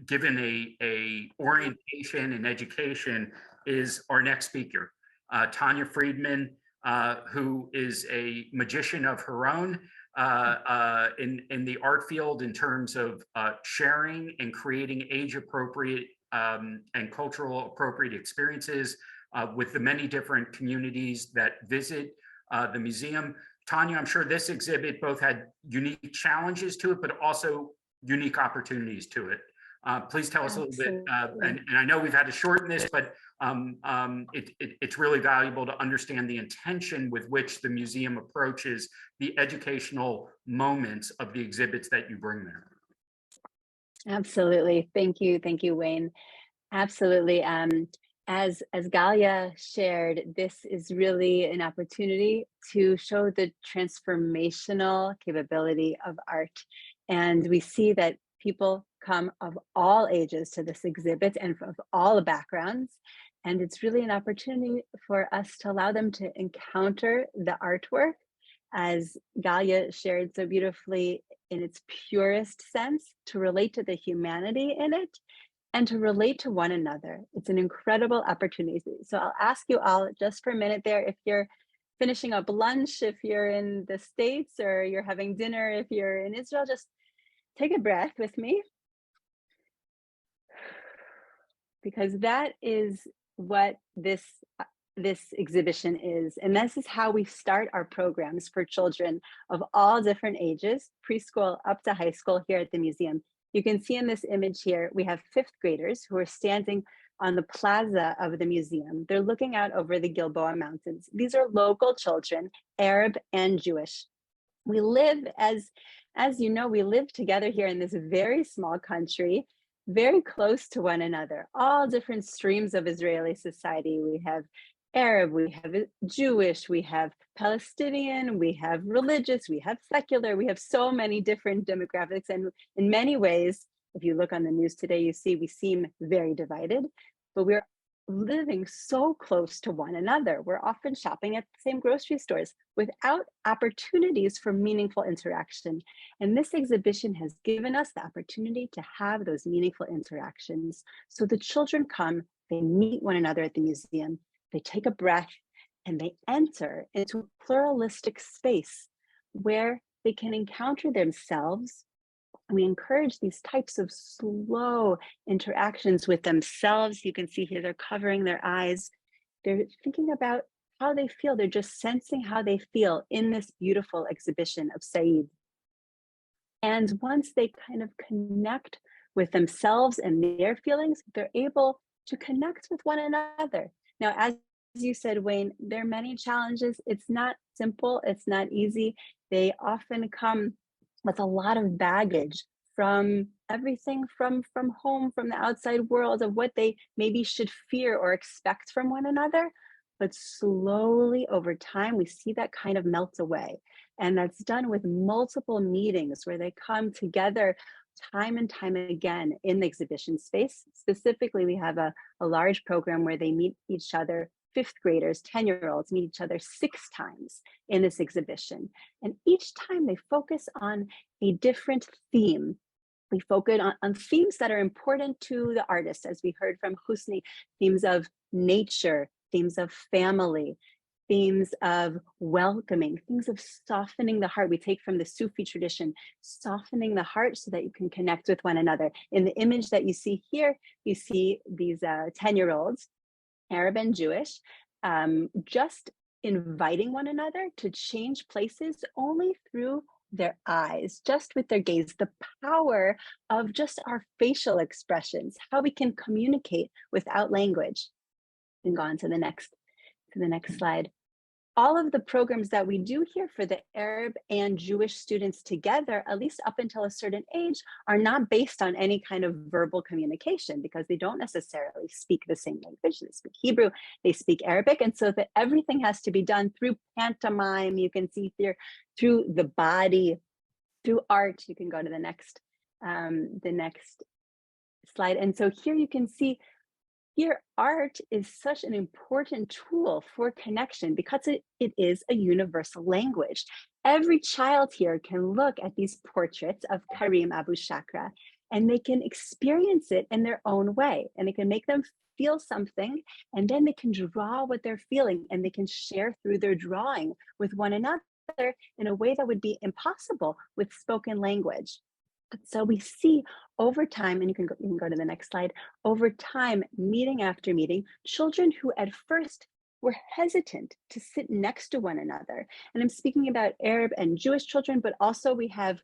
S1: given a orientation and education is our next speaker, Tanya Friedman, who is a magician of her own in the art field in terms of sharing and creating age-appropriate and cultural appropriate experiences with the many different communities that visit the museum. Tanya, I'm sure this exhibit both had unique challenges to it, but also unique opportunities to it. Please tell us a little bit, and I know we've had to shorten this, but it's really valuable to understand the intention with which the museum approaches the educational moments of the exhibits that you bring there.
S7: Absolutely. Thank you, Wayne. Absolutely. As Galia shared, this is really an opportunity to show the transformational capability of art. And we see that people come of all ages to this exhibit and of all backgrounds. And it's really an opportunity for us to allow them to encounter the artwork, as Galia shared so beautifully, in its purest sense, to relate to the humanity in it and to relate to one another. It's an incredible opportunity. So I'll ask you all just for a minute there, if you're finishing up lunch, if you're in the States, or you're having dinner, if you're in Israel, just take a breath with me. Because that is what this exhibition is. And this is how we start our programs for children of all different ages, preschool up to high school here at the museum. You can see in this image here, we have 5th graders who are standing on the plaza of the museum. They're looking out over the Gilboa Mountains. These are local children, Arab and Jewish. We live, as you know, we live together here in this very small country, very close to one another, all different streams of Israeli society. We have Arab, we have Jewish, we have Palestinian, we have religious, we have secular, we have so many different demographics. And in many ways, if you look on the news today, you see we seem very divided, but we're living so close to one another. We're often shopping at the same grocery stores without opportunities for meaningful interaction. And this exhibition has given us the opportunity to have those meaningful interactions. So the children come, they meet one another at the museum, they take a breath, and they enter into a pluralistic space where they can encounter themselves. We encourage these types of slow interactions with themselves. You can see here they're covering their eyes. They're thinking about how they feel. They're just sensing how they feel in this beautiful exhibition of Said. And once they kind of connect with themselves and their feelings, they're able to connect with one another. Now, as you said, Wayne, there are many challenges. It's not simple. It's not easy. They often come with a lot of baggage from everything from home, from the outside world, of what they maybe should fear or expect from one another. But slowly over time, we see that kind of melt away. And that's done with multiple meetings where they come together time and time again in the exhibition space. Specifically, we have a large program where they meet each other. Fifth graders, 10-year-olds meet each other 6 times in this exhibition. And each time they focus on a different theme. We focus on themes that are important to the artist, as we heard from Housni, themes of nature, themes of family, themes of welcoming, things of softening the heart. We take from the Sufi tradition, softening the heart so that you can connect with one another. In the image that you see here, you see these 10-year-olds, Arab and Jewish, just inviting one another to change places only through their eyes, just with their gaze, the power of just our facial expressions, how we can communicate without language. And go on to the next slide. All of the programs that we do here for the Arab and Jewish students together, at least up until a certain age, are not based on any kind of verbal communication because they don't necessarily speak the same language. They speak Hebrew, they speak Arabic, and so that everything has to be done through pantomime. You can see here through the body, through art. You can go to the next slide. And so here you can see here, art is such an important tool for connection because it is a universal language. Every child here can look at these portraits of Karim Abu-Shakra and they can experience it in their own way, and it can make them feel something, and then they can draw what they're feeling and they can share through their drawing with one another in a way that would be impossible with spoken language. So we see over time, and you can go to the next slide, over time, meeting after meeting, children who at first were hesitant to sit next to one another. And I'm speaking about Arab and Jewish children, but also we have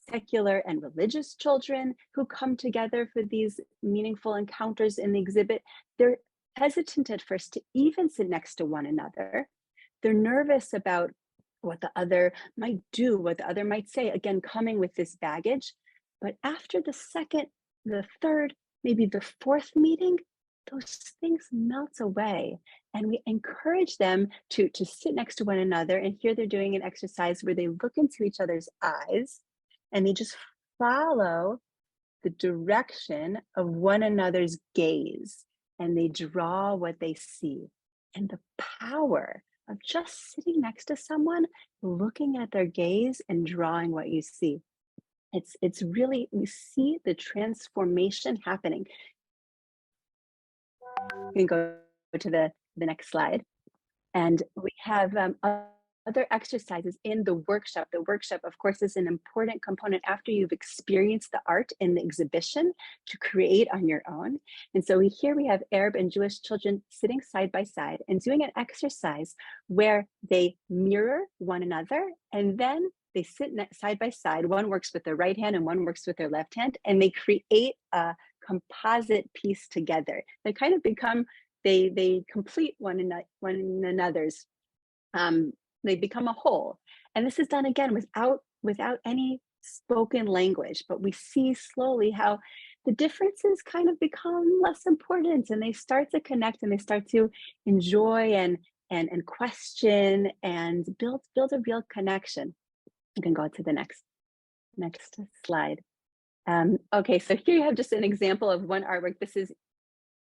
S7: secular and religious children who come together for these meaningful encounters in the exhibit. They're hesitant at first to even sit next to one another. They're nervous about what the other might do, what the other might say, again, coming with this baggage. But after the second, the third, maybe the fourth meeting, those things melt away. And we encourage them to sit next to one another. And here they're doing an exercise where they look into each other's eyes and they just follow the direction of one another's gaze. And they draw what they see. And the power of just sitting next to someone, looking at their gaze and drawing what you see. It's really, we see the transformation happening. You can go to the next slide. And we have other exercises in the workshop. The workshop, of course, is an important component after you've experienced the art in the exhibition to create on your own. And so here we have Arab and Jewish children sitting side by side and doing an exercise where they mirror one another, and then they sit side by side. One works with their right hand and one works with their left hand, and they create a composite piece together. They kind of become, they complete one another's, they become a whole. And this is done again without any spoken language, but we see slowly how the differences kind of become less important, and they start to connect, and they start to enjoy and question and build a real connection. You can go to the next slide. Okay, so here you have just an example of one artwork. This is,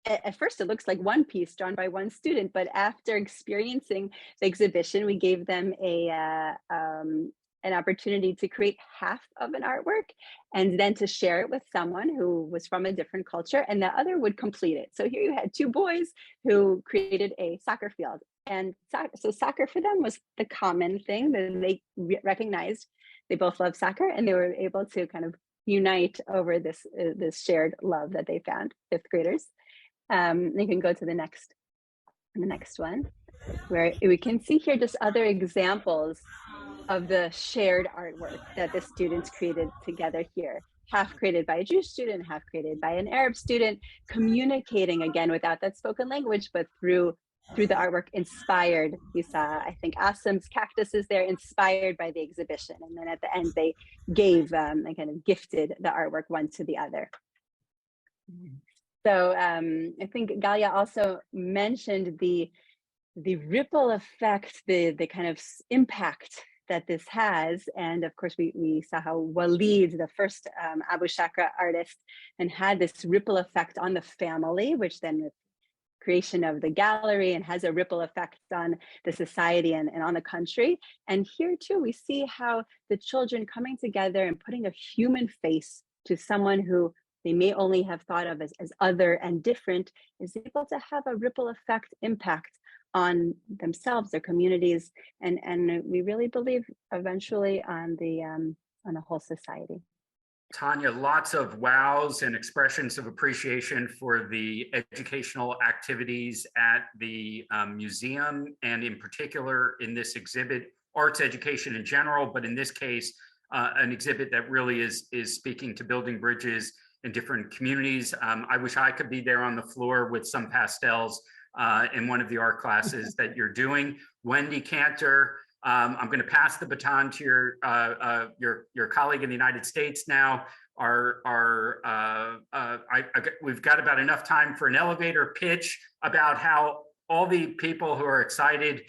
S7: at first it looks like one piece drawn by one student, but after experiencing the exhibition, we gave them an opportunity to create half of an artwork and then to share it with someone who was from a different culture, and the other would complete it. So here you had two boys who created a soccer field. And so soccer for them was the common thing that they recognized. They both love soccer, and they were able to kind of unite over this shared love that they found, fifth graders. You can go to the next one, where we can see here just other examples of the shared artwork that the students created together here. Half created by a Jewish student, half created by an Arab student, communicating again without that spoken language, but through the artwork inspired. You saw, I think, Asim's cactuses there, inspired by the exhibition. And then at the end, they gave, they kind of gifted the artwork one to the other. So I think Galia also mentioned the ripple effect, the kind of impact that this has. And of course, we saw how Walid, the first Abu-Shakra artist, and had this ripple effect on the family, which then with creation of the gallery and has a ripple effect on the society and on the country. And here too, we see how the children coming together and putting a human face to someone who they may only have thought of as other and different is able to have a ripple effect impact on themselves, their communities, and we really believe eventually on the whole society.
S1: Tanya, lots of wows and expressions of appreciation for the educational activities at the museum, and in particular in this exhibit, arts education in general, but in this case, an exhibit that really is speaking to building bridges in different communities. I wish I could be there on the floor with some pastels in one of the art classes that you're doing. Wendy Cantor, I'm going to pass the baton to your colleague in the United States now. We've got about enough time for an elevator pitch about how all the people who are excited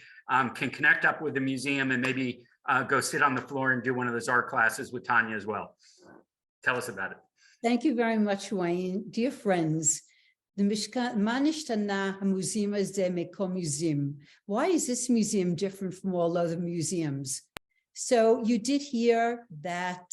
S1: can connect up with the museum and maybe go sit on the floor and do one of those art classes with Tanya as well. Tell us about it.
S8: Thank you very much, Wayne. Dear friends, the Mishkan Museum is the Meko Museum. Why is this museum different from all other museums? So you did hear that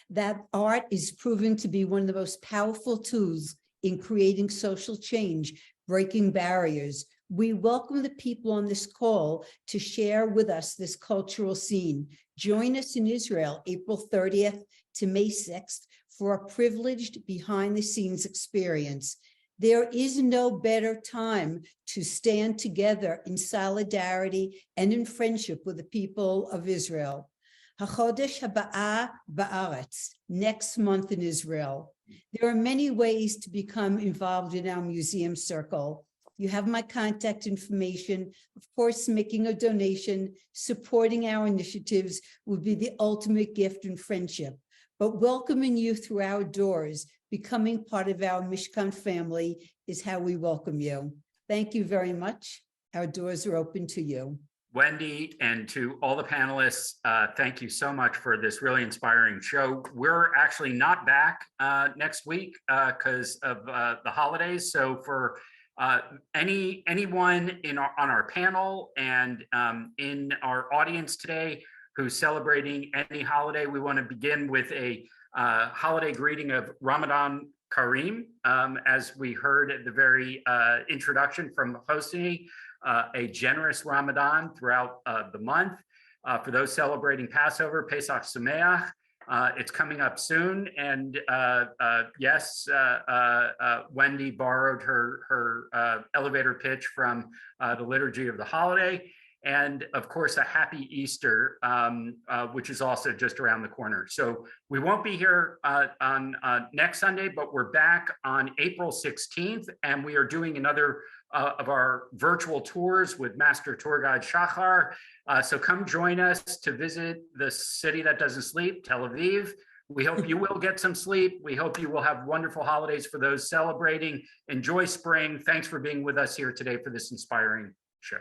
S8: that art is proven to be one of the most powerful tools in creating social change, breaking barriers. We welcome the people on this call to share with us this cultural scene. Join us in Israel, April 30th to May 6th, for a privileged behind-the-scenes experience. There is no better time to stand together in solidarity and in friendship with the people of Israel. HaChodesh Haba Ba'aretz, next month in Israel. There are many ways to become involved in our museum circle. You have my contact information. Of course, making a donation, supporting our initiatives would be the ultimate gift in friendship. But welcoming you through our doors, becoming part of our Mishkan family is how we welcome you. Thank you very much. Our doors are open to you.
S1: Wendy, and to all the panelists, thank you so much for this really inspiring show. We're actually not back next week because of the holidays. So for anyone on our panel and in our audience today who's celebrating any holiday, we want to begin with a holiday greeting of Ramadan Kareem, as we heard at the very introduction from Housni, a generous Ramadan throughout the month. For those celebrating Passover, Pesach Sameach, it's coming up soon. And yes, Wendy borrowed her elevator pitch from the Liturgy of the Holiday. and of course, a happy Easter, which is also just around the corner. So we won't be here on next Sunday, but we're back on April 16th, and we are doing another of our virtual tours with Master Tour Guide Shachar. So come join us to visit the city that doesn't sleep, Tel Aviv. We hope you will get some sleep. We hope you will have wonderful holidays for those celebrating. Enjoy spring. Thanks for being with us here today for this inspiring show.